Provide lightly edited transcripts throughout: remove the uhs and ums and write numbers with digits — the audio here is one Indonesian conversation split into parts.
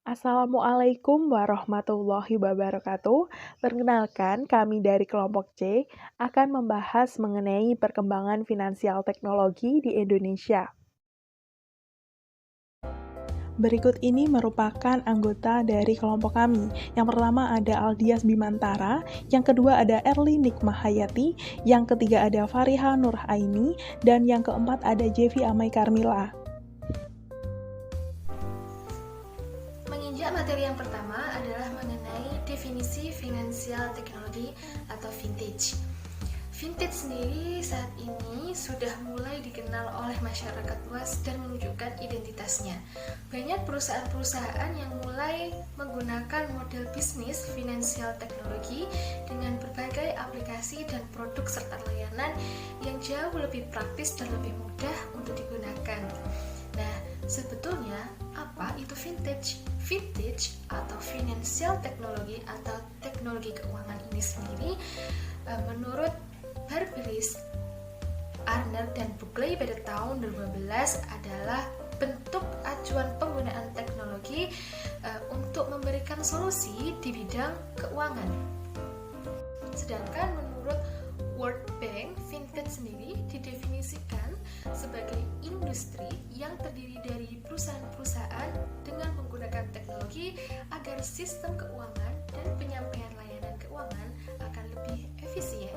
Assalamualaikum warahmatullahi wabarakatuh. Perkenalkan, kami dari kelompok C akan membahas mengenai perkembangan finansial teknologi di Indonesia. Berikut ini merupakan anggota dari kelompok kami. Yang pertama ada Aldias Bimantara, yang kedua ada Erli Nikmahayati, yang ketiga ada Fariha Nurhaini, dan yang keempat ada Jevi Amai Karmila. Menginjak materi yang pertama adalah mengenai definisi finansial teknologi atau vintage. Vintage sendiri saat ini sudah mulai dikenal oleh masyarakat luas dan menunjukkan identitasnya. Banyak perusahaan-perusahaan yang mulai menggunakan model bisnis finansial teknologi dengan berbagai aplikasi dan produk serta layanan yang jauh lebih praktis dan lebih mudah untuk digunakan. Nah, sebetulnya apa itu vintage? Vintage atau financial technology atau teknologi keuangan ini sendiri menurut Barberis, Arner, dan Buckley pada tahun 2012 adalah bentuk acuan penggunaan teknologi untuk memberikan solusi di bidang keuangan. Sedangkan menurut World Bank, vintage sendiri didefinisikan sebagai industri yang terdiri dari perusahaan-perusahaan dengan menggunakan teknologi agar sistem keuangan dan penyampaian layanan keuangan akan lebih efisien.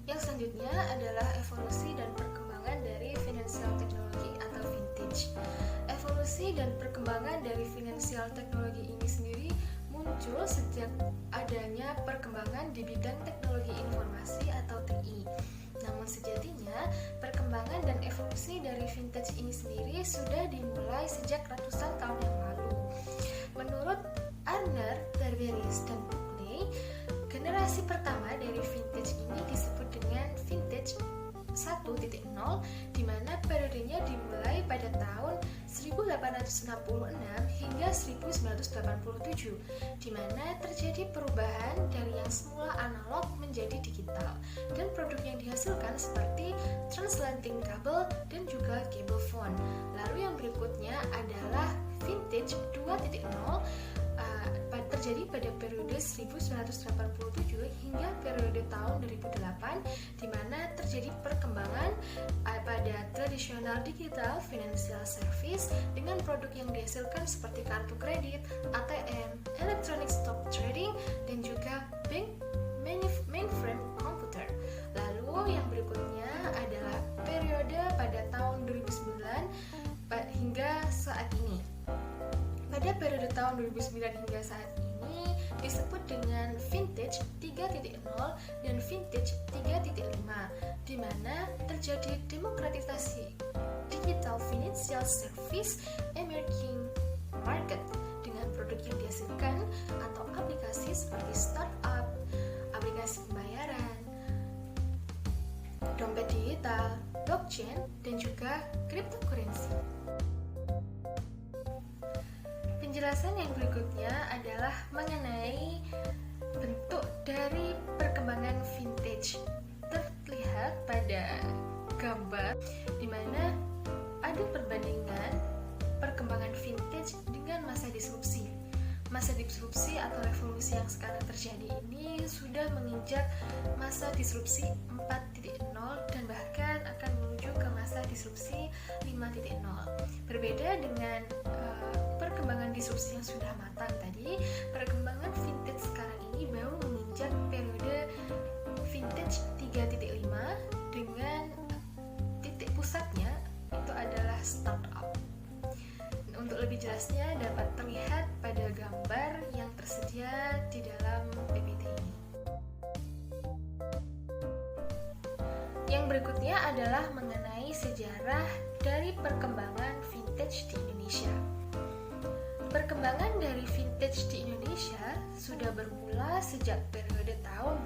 Yang selanjutnya adalah evolusi dan perkembangan dari financial technology atau vintage. Evolusi dan perkembangan dari financial technology ini sendiri muncul sejak adanya perkembangan di bidang teknologi informasi atau TI. Namun sejatinya, perkembangan dan evolusi dari vintage ini sendiri sudah dimulai sejak ratusan tahun yang lalu. Menurut Arner, Barberis, dan Buckley, generasi pertama dari vintage ini disebut dengan vintage 1.0, di mana periodenya dimulai pada tahun 1866 hingga 1987, di mana terjadi perubahan dari yang semula analog menjadi digital, dan produk yang dihasilkan seperti transatlantic kabel dan juga cable phone. Lalu yang berikutnya adalah vintage 2.0, terjadi pada periode 1987 hingga periode tahun 2008, di mana terjadi perkembangan pada tradisional digital financial service dengan produk yang dihasilkan seperti kartu kredit, ATM, electronic stock trading, dan juga bank mainframe komputer. Lalu yang berikutnya adalah periode pada tahun 2009 hingga saat ini. Pada periode tahun 2009 hingga saat ini disebut dengan vintage 3.0 dan vintage 3.5, di mana terjadi demokratisasi digital financial service emerging market dengan produk yang dihasilkan atau aplikasi seperti startup, aplikasi pembayaran, dompet digital, blockchain, dan juga cryptocurrency. Penjelasan yang berikutnya adalah mengenai bentuk dari perkembangan vintage. Terlihat pada gambar di mana ada perbandingan perkembangan vintage dengan masa disrupsi. Masa disrupsi atau revolusi yang sekarang terjadi ini sudah menginjak masa disrupsi 4.0 dan bahkan akan menuju ke masa disrupsi 5.0. Berbeda dengan perkembangan disrupsi yang sudah matang tadi, perkembangan vintage sekarang ini baru menginjak periode vintage 3.5 dengan titik pusatnya itu adalah startup. Untuk lebih jelasnya dapat terlihat pada gambar yang tersedia di dalam PPT ini. Yang berikutnya adalah mengenai sejarah dari perkembangan vintage di Indonesia. Perkembangan dari vintage di Indonesia sudah bermula sejak periode tahun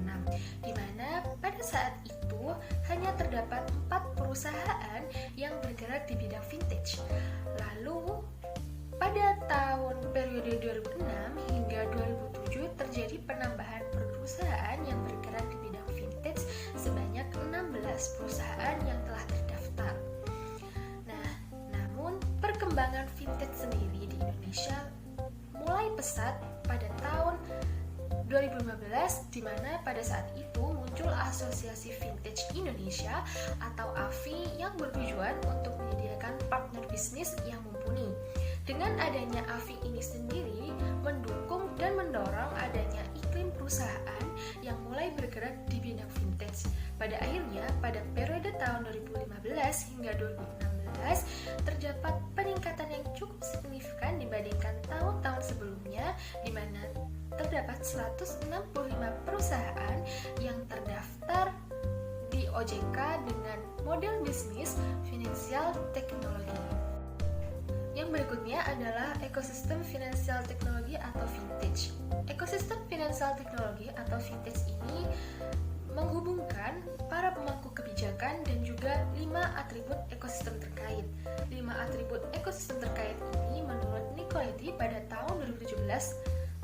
2006, di mana pada saat itu hanya terdapat 4 perusahaan yang bergerak di bidang vintage. Lalu pada tahun periode 2006 hingga 2007 terjadi penambahan perusahaan yang bergerak di bidang vintage sebanyak 16 perusahaan yang telah terdaftar. Nah, namun perkembangan pesat pada tahun 2015, di mana pada saat itu muncul Asosiasi Vintage Indonesia atau AVI yang bertujuan untuk menyediakan partner bisnis yang mumpuni. Dengan adanya AVI ini sendiri mendukung dan mendorong adanya iklim perusahaan yang mulai bergerak di bidang vintage. Pada akhirnya, pada periode tahun 2015 hingga 2016 terdapat peningkatan yang cukup signifikan dibandingkan tahun-tahun sebelumnya, di mana terdapat 165 perusahaan yang terdaftar di OJK dengan model bisnis finansial teknologi. Yang berikutnya adalah ekosistem finansial teknologi atau vintage. Ekosistem finansial teknologi atau vintage ini menghubungkan para pemangku kebijakan dan juga 5 atribut ekosistem terkait. 5 atribut ekosistem terkait ini menurut Nicoletti pada tahun 2017,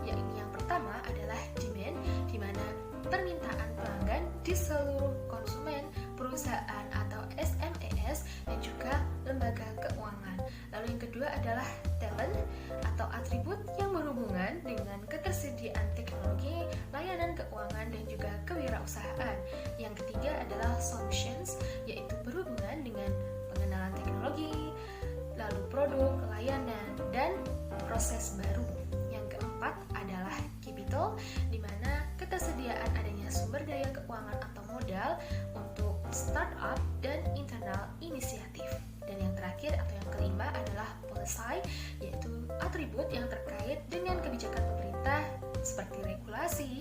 yaitu yang pertama adalah demand, di mana permintaan pelanggan di seluruh konsumen, perusahaan atau SMEs, dan juga lembaga keuangan. Lalu yang kedua adalah talent atau atribut yang berhubungan dengan ketersediaan teknologi, layanan keuangan, dan juga kewirausahaan. Yang ketiga adalah solutions, yaitu berhubungan dengan pengenalan teknologi, lalu produk, layanan, dan proses baru. Yang keempat adalah capital, di mana ketersediaan adanya sumber daya keuangan atau modal untuk startup dan internal inisiatif. Dan yang terakhir atau yang kelima adalah policy, yaitu atribut yang terkait dengan kebijakan pemerintah seperti regulasi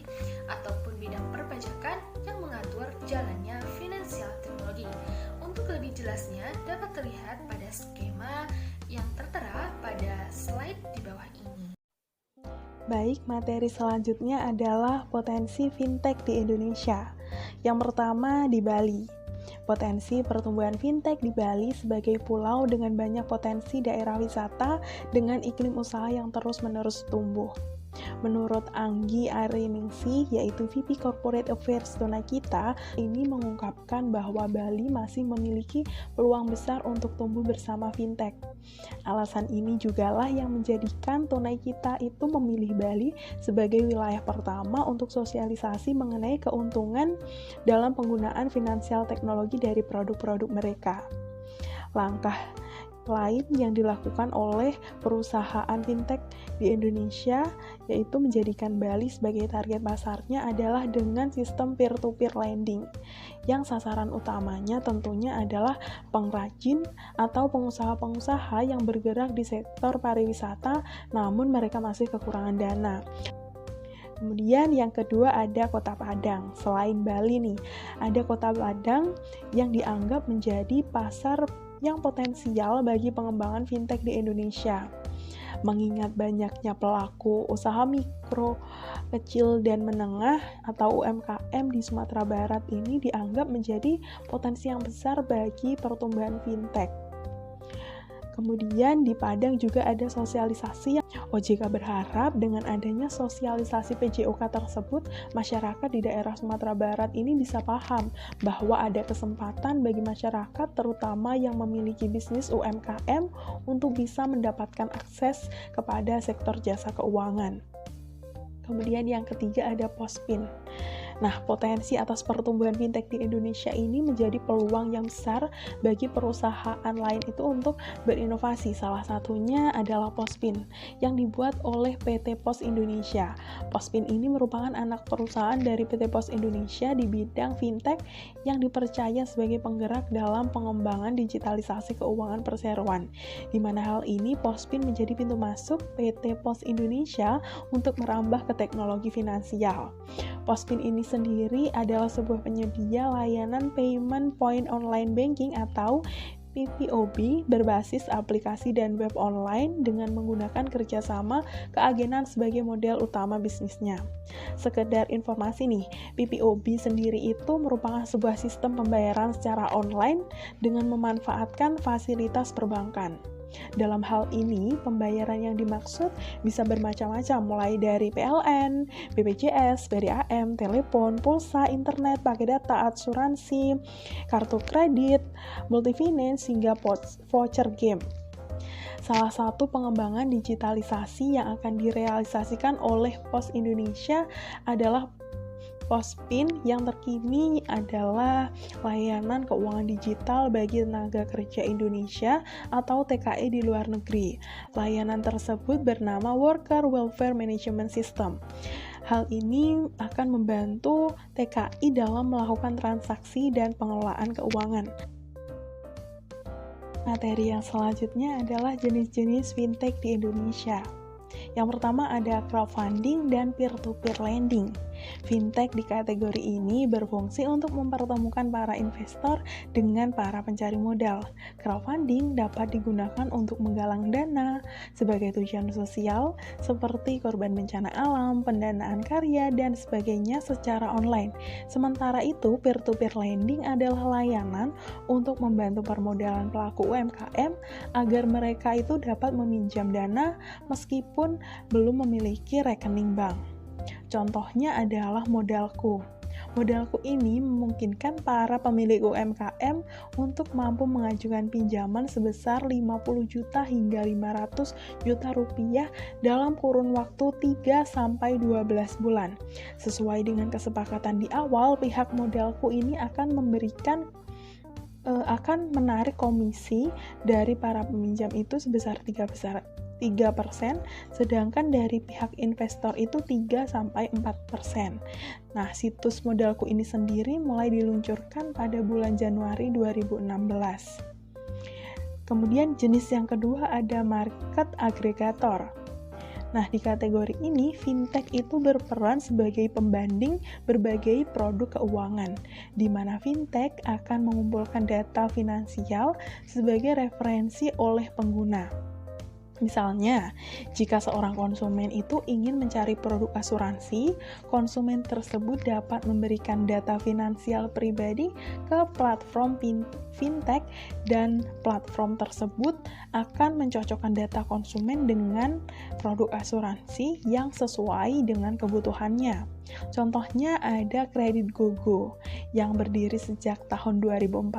ataupun bidang perpajakan yang mengatur jalannya finansial teknologi. Untuk lebih jelasnya dapat terlihat pada skema yang tertera pada slide di bawah ini. Baik, materi selanjutnya adalah potensi fintech di Indonesia. Yang pertama di Bali. Potensi pertumbuhan fintech di Bali sebagai pulau dengan banyak potensi daerah wisata dengan iklim usaha yang terus-menerus tumbuh. Menurut Anggi Ariningsih, yaitu VP Corporate Affairs Tonakita, ini mengungkapkan bahwa Bali masih memiliki peluang besar untuk tumbuh bersama fintech. Alasan ini jugalah yang menjadikan Tonakita itu memilih Bali sebagai wilayah pertama untuk sosialisasi mengenai keuntungan dalam penggunaan finansial teknologi dari produk-produk mereka. Langkah lain yang dilakukan oleh perusahaan fintech di Indonesia yaitu menjadikan Bali sebagai target pasarnya adalah dengan sistem peer-to-peer lending yang sasaran utamanya tentunya adalah pengrajin atau pengusaha-pengusaha yang bergerak di sektor pariwisata namun mereka masih kekurangan dana. Kemudian yang kedua ada Kota Padang. Selain Bali nih, ada Kota Padang yang dianggap menjadi pasar yang potensial bagi pengembangan fintech di Indonesia. Mengingat banyaknya pelaku usaha mikro, kecil, dan menengah atau UMKM di Sumatera Barat ini dianggap menjadi potensi yang besar bagi pertumbuhan fintech. Kemudian di Padang juga ada sosialisasi. OJK berharap dengan adanya sosialisasi PJOK tersebut, masyarakat di daerah Sumatera Barat ini bisa paham bahwa ada kesempatan bagi masyarakat terutama yang memiliki bisnis UMKM untuk bisa mendapatkan akses kepada sektor jasa keuangan. Kemudian yang ketiga ada Pospin. Nah, potensi atas pertumbuhan fintech di Indonesia ini menjadi peluang yang besar bagi perusahaan lain itu untuk berinovasi. Salah satunya adalah Pospin yang dibuat oleh PT Pos Indonesia. Pospin ini merupakan anak perusahaan dari PT Pos Indonesia di bidang fintech yang dipercaya sebagai penggerak dalam pengembangan digitalisasi keuangan perseroan. Di mana hal ini Pospin menjadi pintu masuk PT Pos Indonesia untuk merambah ke teknologi finansial. Pospin ini sendiri adalah sebuah penyedia layanan payment point online banking atau PPOB berbasis aplikasi dan web online dengan menggunakan kerjasama keagenan sebagai model utama bisnisnya. Sekedar informasi nih, PPOB sendiri itu merupakan sebuah sistem pembayaran secara online dengan memanfaatkan fasilitas perbankan. Dalam hal ini, pembayaran yang dimaksud bisa bermacam-macam mulai dari PLN, BPJS, BDAM, telepon, pulsa, internet, pakai data, asuransi, kartu kredit, multifinance, hingga voucher game. Salah satu pengembangan digitalisasi yang akan direalisasikan oleh Pos Indonesia adalah Pospin. Yang terkini adalah layanan keuangan digital bagi tenaga kerja Indonesia atau TKI di luar negeri. Layanan tersebut bernama Worker Welfare Management System. Hal ini akan membantu TKI dalam melakukan transaksi dan pengelolaan keuangan. Materi yang selanjutnya adalah jenis-jenis fintech di Indonesia. Yang pertama ada crowdfunding dan peer-to-peer lending. Fintech di kategori ini berfungsi untuk mempertemukan para investor dengan para pencari modal. Crowdfunding dapat digunakan untuk menggalang dana sebagai tujuan sosial seperti korban bencana alam, pendanaan karya, dan sebagainya secara online. Sementara itu, peer-to-peer lending adalah layanan untuk membantu permodalan pelaku UMKM agar mereka itu dapat meminjam dana meskipun belum memiliki rekening bank. Contohnya adalah Modalku. Modalku ini memungkinkan para pemilik UMKM untuk mampu mengajukan pinjaman sebesar 50 juta hingga 500 juta rupiah dalam kurun waktu 3-12 bulan. Sesuai dengan kesepakatan di awal, pihak Modalku ini akan menarik komisi dari para peminjam itu sebesar 3%, sedangkan dari pihak investor itu 3-4%. Nah, situs Modalku ini sendiri mulai diluncurkan pada bulan Januari 2016. Kemudian jenis yang kedua ada market aggregator. Nah, di kategori ini, fintech itu berperan sebagai pembanding berbagai produk keuangan, di mana fintech akan mengumpulkan data finansial sebagai referensi oleh pengguna. Misalnya, jika seorang konsumen itu ingin mencari produk asuransi, konsumen tersebut dapat memberikan data finansial pribadi ke platform fintech dan platform tersebut akan mencocokkan data konsumen dengan produk asuransi yang sesuai dengan kebutuhannya. Contohnya ada Kredit GoGo yang berdiri sejak tahun 2014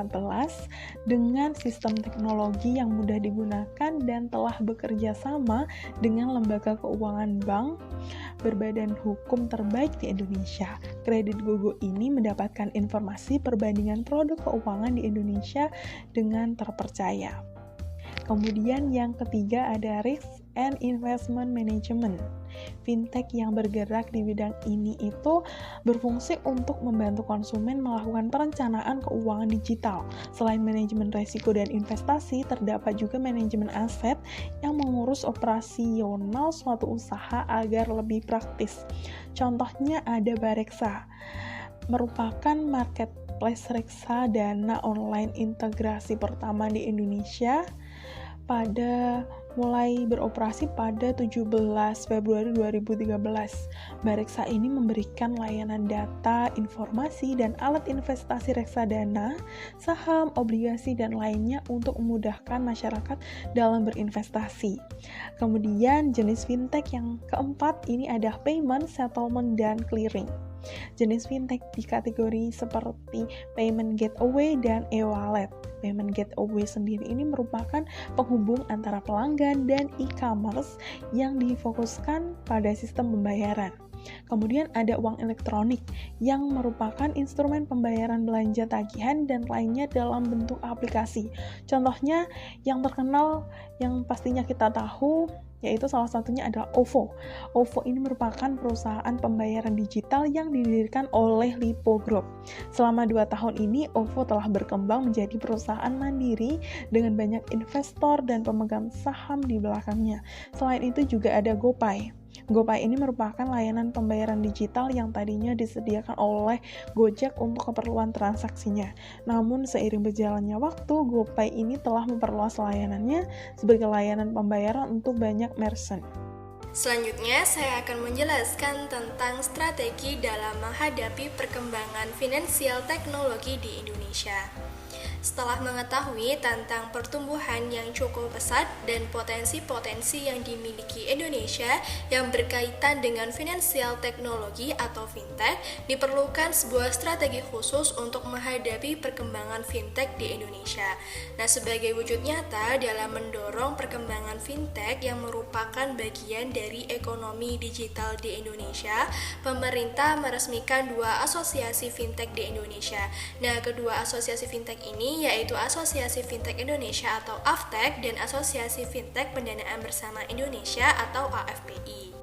dengan sistem teknologi yang mudah digunakan dan telah bekerja sama dengan lembaga keuangan bank berbadan hukum terbaik di Indonesia. Kredit GoGo ini mendapatkan informasi perbandingan produk keuangan di Indonesia dengan terpercaya. Kemudian yang ketiga ada Risk and Investment Management. Fintech yang bergerak di bidang ini itu berfungsi untuk membantu konsumen melakukan perencanaan keuangan digital. Selain manajemen risiko dan investasi, terdapat juga manajemen aset yang mengurus operasional suatu usaha agar lebih praktis. Contohnya ada Bareksa, merupakan marketplace reksadana online integrasi pertama di Indonesia mulai beroperasi pada 17 Februari 2013. Bareksa ini memberikan layanan data, informasi, dan alat investasi reksadana, saham, obligasi, dan lainnya untuk memudahkan masyarakat dalam berinvestasi. Kemudian jenis fintech yang keempat ini ada payment, settlement, dan clearing. Jenis fintech di kategori seperti payment gateway dan e-wallet. Payment gateway sendiri ini merupakan penghubung antara pelanggan dan e-commerce yang difokuskan pada sistem pembayaran. Kemudian ada uang elektronik yang merupakan instrumen pembayaran belanja tagihan dan lainnya dalam bentuk aplikasi. Contohnya yang terkenal yang pastinya kita tahu yaitu salah satunya adalah OVO. OVO ini merupakan perusahaan pembayaran digital yang didirikan oleh Lipo Group. Selama 2 tahun ini, OVO telah berkembang menjadi perusahaan mandiri dengan banyak investor dan pemegang saham di belakangnya. Selain itu juga ada GoPay. GoPay ini merupakan layanan pembayaran digital yang tadinya disediakan oleh Gojek untuk keperluan transaksinya. Namun seiring berjalannya waktu, GoPay ini telah memperluas layanannya sebagai layanan pembayaran untuk banyak merchant. Selanjutnya, saya akan menjelaskan tentang strategi dalam menghadapi perkembangan finansial teknologi di Indonesia. Setelah mengetahui tentang pertumbuhan yang cukup pesat dan potensi-potensi yang dimiliki Indonesia yang berkaitan dengan finansial teknologi atau fintech, diperlukan sebuah strategi khusus untuk menghadapi perkembangan fintech di Indonesia. Nah, sebagai wujud nyata dalam mendorong perkembangan fintech yang merupakan bagian dari ekonomi digital di Indonesia, pemerintah meresmikan dua asosiasi fintech di Indonesia. Nah, kedua asosiasi fintech ini yaitu Asosiasi Fintech Indonesia atau AFTEC dan Asosiasi Fintech Pendanaan Bersama Indonesia atau AFPI.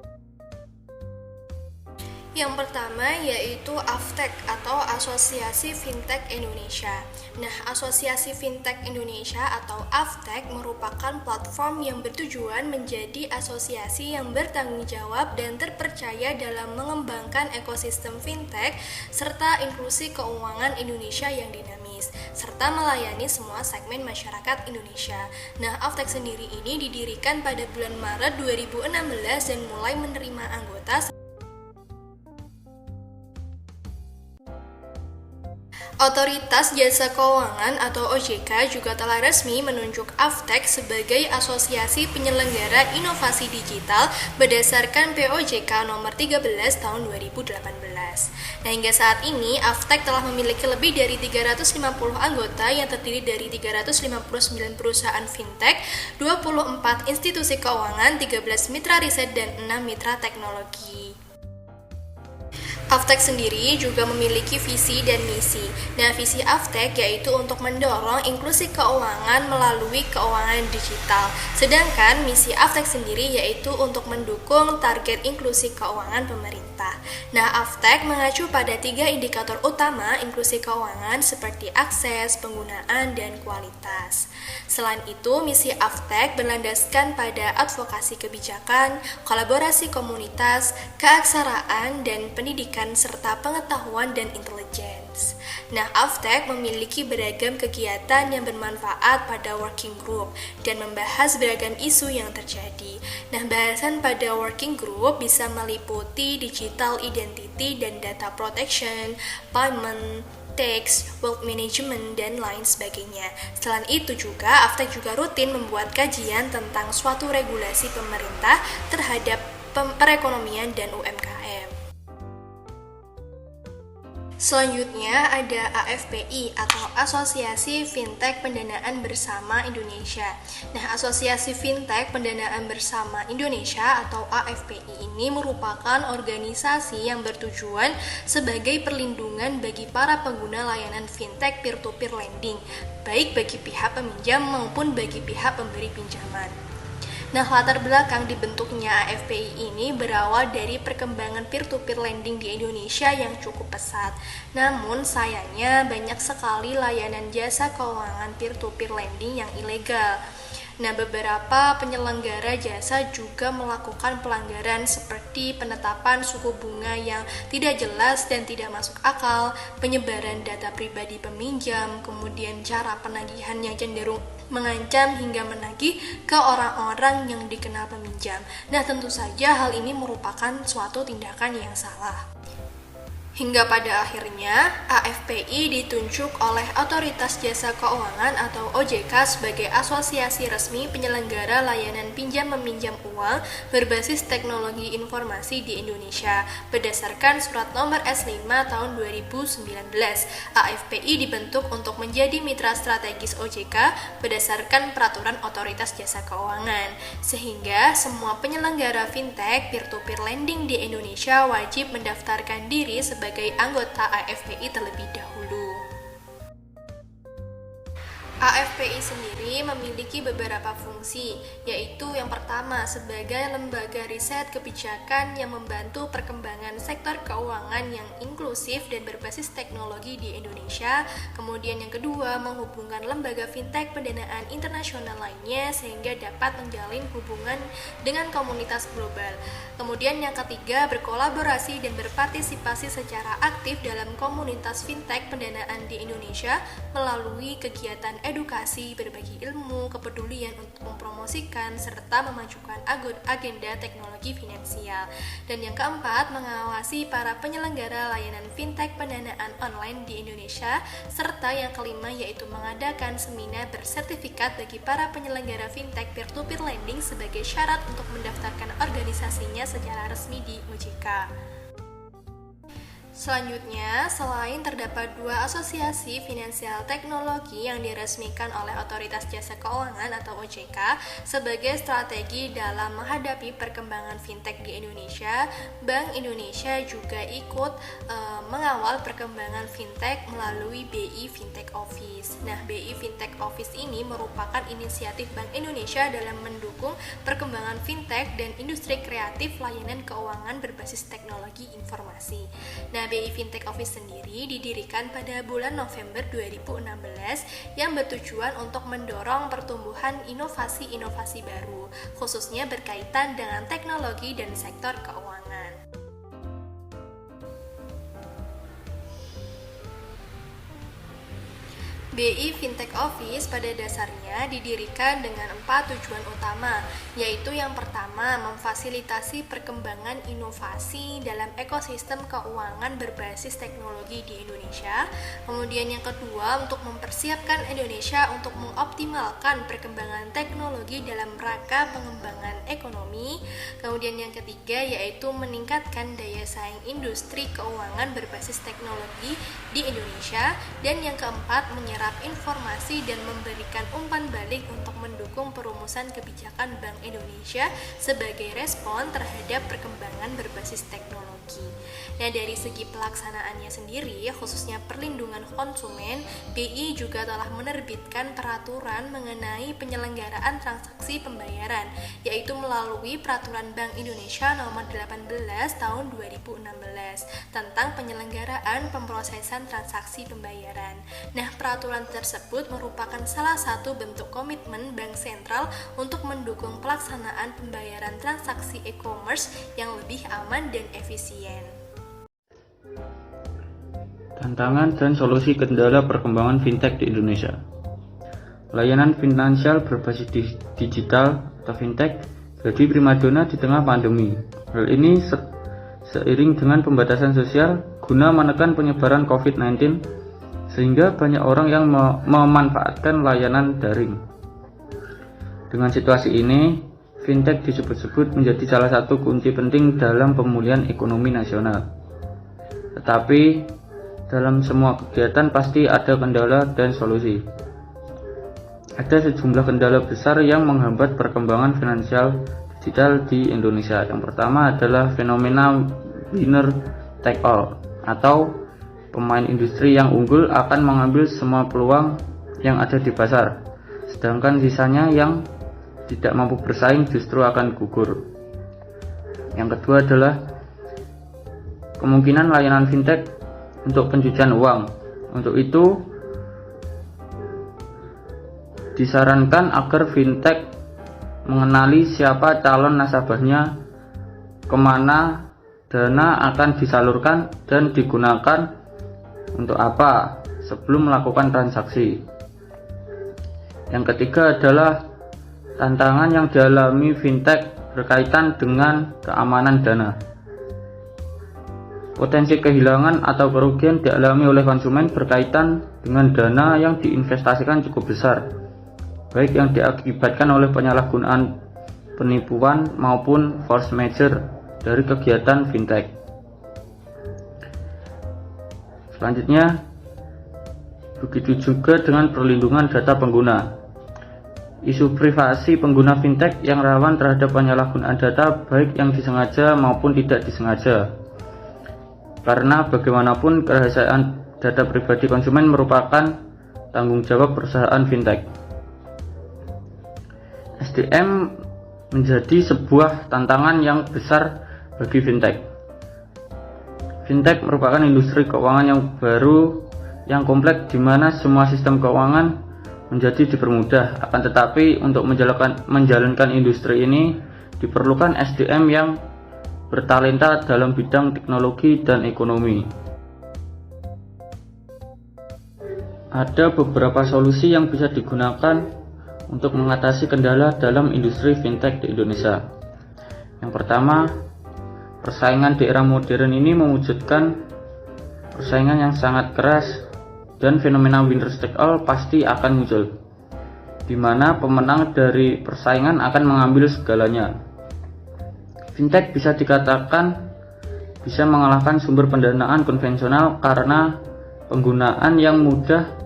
Yang pertama yaitu AFTEC atau Asosiasi Fintech Indonesia. Nah, Asosiasi Fintech Indonesia atau AFTEC merupakan platform yang bertujuan menjadi asosiasi yang bertanggung jawab dan terpercaya dalam mengembangkan ekosistem fintech serta inklusi keuangan Indonesia yang dinamis, serta melayani semua segmen masyarakat Indonesia. Nah, AFTEC sendiri ini didirikan pada bulan Maret 2016 dan mulai menerima anggota. Otoritas Jasa Keuangan atau OJK juga telah resmi menunjuk AFTEC sebagai Asosiasi Penyelenggara Inovasi Digital berdasarkan POJK nomor 13 tahun 2018. Nah, hingga saat ini AFTEC telah memiliki lebih dari 350 anggota yang terdiri dari 359 perusahaan fintech, 24 institusi keuangan, 13 mitra riset, dan 6 mitra teknologi. AFTEC sendiri juga memiliki visi dan misi. Nah, visi AFTEC yaitu untuk mendorong inklusi keuangan melalui keuangan digital. Sedangkan misi AFTEC sendiri yaitu untuk mendukung target inklusi keuangan pemerintah. Nah, AFTEC mengacu pada 3 indikator utama inklusi keuangan seperti akses, penggunaan, dan kualitas. Selain itu, misi AFTEC berlandaskan pada advokasi kebijakan, kolaborasi komunitas, keaksaraan, dan pendidikan serta pengetahuan dan intelligence. Nah, AFTEC memiliki beragam kegiatan yang bermanfaat pada working group dan membahas beragam isu yang terjadi. Nah, bahasan pada working group bisa meliputi digital identity dan data protection, payment, tax, wealth management, dan lain sebagainya. Selain itu juga, AFTEC juga rutin membuat kajian tentang suatu regulasi pemerintah terhadap perekonomian dan UMKM. Selanjutnya ada AFPI atau Asosiasi Fintech Pendanaan Bersama Indonesia. Nah, Asosiasi Fintech Pendanaan Bersama Indonesia atau AFPI ini merupakan organisasi yang bertujuan sebagai perlindungan bagi para pengguna layanan fintech peer-to-peer lending, baik bagi pihak peminjam maupun bagi pihak pemberi pinjaman. Nah, latar belakang dibentuknya AFPI ini berawal dari perkembangan peer-to-peer lending di Indonesia yang cukup pesat. Namun, sayangnya banyak sekali layanan jasa keuangan peer-to-peer lending yang ilegal. Nah, beberapa penyelenggara jasa juga melakukan pelanggaran seperti penetapan suku bunga yang tidak jelas dan tidak masuk akal, penyebaran data pribadi peminjam, kemudian cara penagihan yang cenderung mengancam hingga menagih ke orang-orang yang dikenal peminjam. Nah, tentu saja hal ini merupakan suatu tindakan yang salah. Hingga pada akhirnya, AFPI ditunjuk oleh Otoritas Jasa Keuangan atau OJK sebagai asosiasi resmi penyelenggara layanan pinjam-meminjam uang berbasis teknologi informasi di Indonesia. Berdasarkan Surat Nomor S5 Tahun 2019, AFPI dibentuk untuk menjadi mitra strategis OJK berdasarkan Peraturan Otoritas Jasa Keuangan, sehingga semua penyelenggara fintech peer-to-peer lending di Indonesia wajib mendaftarkan diri sebagai anggota AFPI terlebih dahulu. AFPI sendiri memiliki beberapa fungsi, yaitu yang pertama sebagai lembaga riset kebijakan yang membantu perkembangan sektor keuangan yang inklusif dan berbasis teknologi di Indonesia. Kemudian yang kedua, menghubungkan lembaga fintech pendanaan internasional lainnya sehingga dapat menjalin hubungan dengan komunitas global. Kemudian yang ketiga, berkolaborasi dan berpartisipasi secara aktif dalam komunitas fintech pendanaan di Indonesia melalui kegiatan edukasi edukasi, berbagi ilmu, kepedulian untuk mempromosikan serta memajukan agenda teknologi finansial. Dan yang keempat, mengawasi para penyelenggara layanan fintech pendanaan online di Indonesia, serta yang kelima yaitu mengadakan seminar bersertifikat bagi para penyelenggara fintech peer-to-peer lending sebagai syarat untuk mendaftarkan organisasinya secara resmi di OJK. Selanjutnya, selain terdapat 2 asosiasi finansial teknologi yang diresmikan oleh Otoritas Jasa Keuangan atau OJK sebagai strategi dalam menghadapi perkembangan fintech di Indonesia, Bank Indonesia juga ikut mengawal perkembangan fintech melalui BI Fintech Office. Nah, BI Fintech Office ini merupakan inisiatif Bank Indonesia dalam mendukung perkembangan fintech dan industri kreatif layanan keuangan berbasis teknologi informasi. Nah, BI Fintech Office sendiri didirikan pada bulan November 2016 yang bertujuan untuk mendorong pertumbuhan inovasi-inovasi baru, khususnya berkaitan dengan teknologi dan sektor keuangan. BI Fintech Office pada dasarnya didirikan dengan 4 tujuan utama, yaitu yang pertama, memfasilitasi perkembangan inovasi dalam ekosistem keuangan berbasis teknologi di Indonesia. Kemudian yang kedua, untuk mempersiapkan Indonesia untuk mengoptimalkan perkembangan teknologi dalam rangka pengembangan ekonomi. Kemudian yang ketiga, yaitu meningkatkan daya saing industri keuangan berbasis teknologi di Indonesia. Dan yang keempat, menyerap informasi dan memberikan umpan balik untuk mendukung perumusan kebijakan Bank Indonesia sebagai respon terhadap perkembangan berbasis teknologi. Nah, dari segi pelaksanaannya sendiri, khususnya perlindungan konsumen, BI juga telah menerbitkan peraturan mengenai penyelenggaraan transaksi pembayaran, yaitu melalui Peraturan Bank Indonesia Nomor 18 Tahun 2016 tentang penyelenggaraan pemrosesan transaksi pembayaran. Nah, peraturan tersebut merupakan salah satu bentuk komitmen Bank Sentral untuk mendukung pelaksanaan pembayaran transaksi e-commerce yang lebih aman dan efisien. Tantangan dan solusi kendala perkembangan fintech di Indonesia. Layanan finansial berbasis digital atau fintech jadi primadona di tengah pandemi. Hal ini seiring dengan pembatasan sosial guna menekan penyebaran COVID-19, sehingga banyak orang yang memanfaatkan layanan daring. Dengan situasi ini, fintech disebut-sebut menjadi salah satu kunci penting dalam pemulihan ekonomi nasional. Tetapi, dalam semua kegiatan pasti ada kendala dan solusi. Ada sejumlah kendala besar yang menghambat perkembangan finansial digital di Indonesia. Yang pertama adalah fenomena winner take all, atau pemain industri yang unggul akan mengambil semua peluang yang ada di pasar, sedangkan sisanya yang tidak mampu bersaing justru akan gugur. Yang kedua adalah kemungkinan layanan fintech untuk pencucian uang. Untuk itu, disarankan agar fintech mengenali siapa calon nasabahnya, kemana dana akan disalurkan dan digunakan untuk apa sebelum melakukan transaksi. Yang ketiga adalah tantangan yang dialami fintech berkaitan dengan keamanan dana. Potensi kehilangan atau kerugian dialami oleh konsumen berkaitan dengan dana yang diinvestasikan cukup besar, baik yang diakibatkan oleh penyalahgunaan, penipuan maupun force majeure dari kegiatan fintech. Selanjutnya, begitu juga dengan perlindungan data pengguna. Isu privasi pengguna fintech yang rawan terhadap penyalahgunaan data baik yang disengaja maupun tidak disengaja. Karena bagaimanapun kerahasiaan data pribadi konsumen merupakan tanggung jawab perusahaan fintech. SDM menjadi sebuah tantangan yang besar bagi fintech. Fintech merupakan industri keuangan yang baru, yang kompleks, di mana semua sistem keuangan menjadi dipermudah. Akan tetapi, untuk menjalankan industri ini diperlukan SDM yang bertalenta dalam bidang teknologi dan ekonomi. ada beberapa solusi yang bisa digunakan untuk mengatasi kendala dalam industri fintech di Indonesia. Yang pertama, persaingan di era modern ini mewujudkan persaingan yang sangat keras dan fenomena winner take all pasti akan muncul, di mana pemenang dari persaingan akan mengambil segalanya. Fintech bisa dikatakan bisa mengalahkan sumber pendanaan konvensional karena penggunaan yang mudah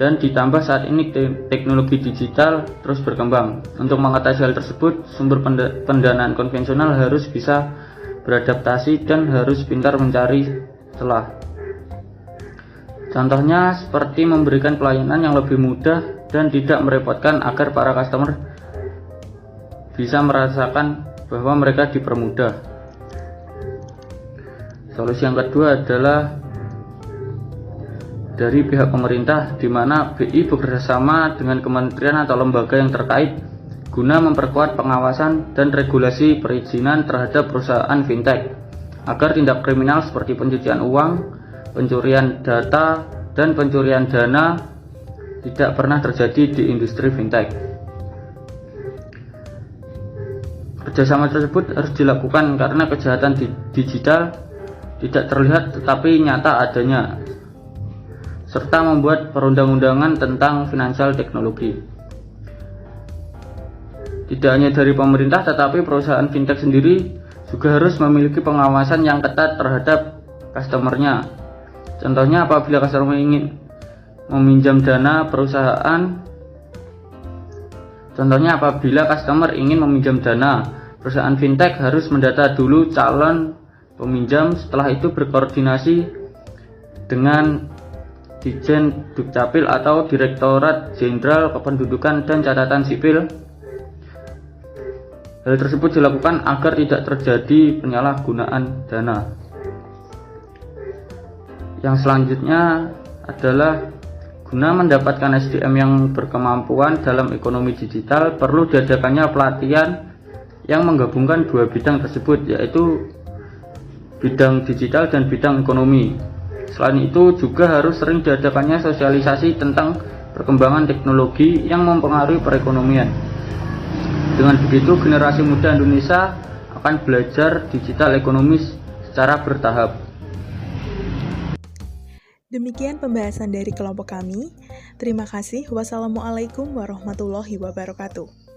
dan ditambah saat ini teknologi digital terus berkembang. Untuk mengatasi hal tersebut, sumber pendanaan konvensional harus bisa beradaptasi dan harus pintar mencari celah. Contohnya seperti memberikan pelayanan yang lebih mudah dan tidak merepotkan agar para customer bisa merasakan bahwa mereka dipermudah. Solusi yang kedua adalah dari pihak pemerintah, di mana BI bekerjasama dengan kementerian atau lembaga yang terkait guna memperkuat pengawasan dan regulasi perizinan terhadap perusahaan fintech agar tindak kriminal seperti pencucian uang, pencurian data, dan pencurian dana tidak pernah terjadi di industri fintech. Kerjasama tersebut harus dilakukan karena kejahatan digital tidak terlihat tetapi nyata adanya, serta membuat perundang-undangan tentang finansial teknologi. Tidak hanya dari pemerintah, tetapi perusahaan fintech sendiri juga harus memiliki pengawasan yang ketat terhadap customer-nya. Contohnya apabila customer ingin meminjam dana perusahaan, perusahaan fintech harus mendata dulu calon peminjam, setelah itu berkoordinasi dengan Dijen Dukcapil atau Direktorat Jenderal Kependudukan dan Catatan Sipil. Hal tersebut dilakukan agar tidak terjadi penyalahgunaan dana. Yang selanjutnya adalah guna mendapatkan SDM yang berkemampuan dalam ekonomi digital, perlu diadakannya pelatihan yang menggabungkan dua bidang tersebut, yaitu bidang digital dan bidang ekonomi. Selain itu juga harus sering diadakannya sosialisasi tentang perkembangan teknologi yang mempengaruhi perekonomian. Dengan begitu, generasi muda Indonesia akan belajar digital ekonomis secara bertahap. Demikian pembahasan dari kelompok kami. Terima kasih. Wassalamualaikum warahmatullahi wabarakatuh.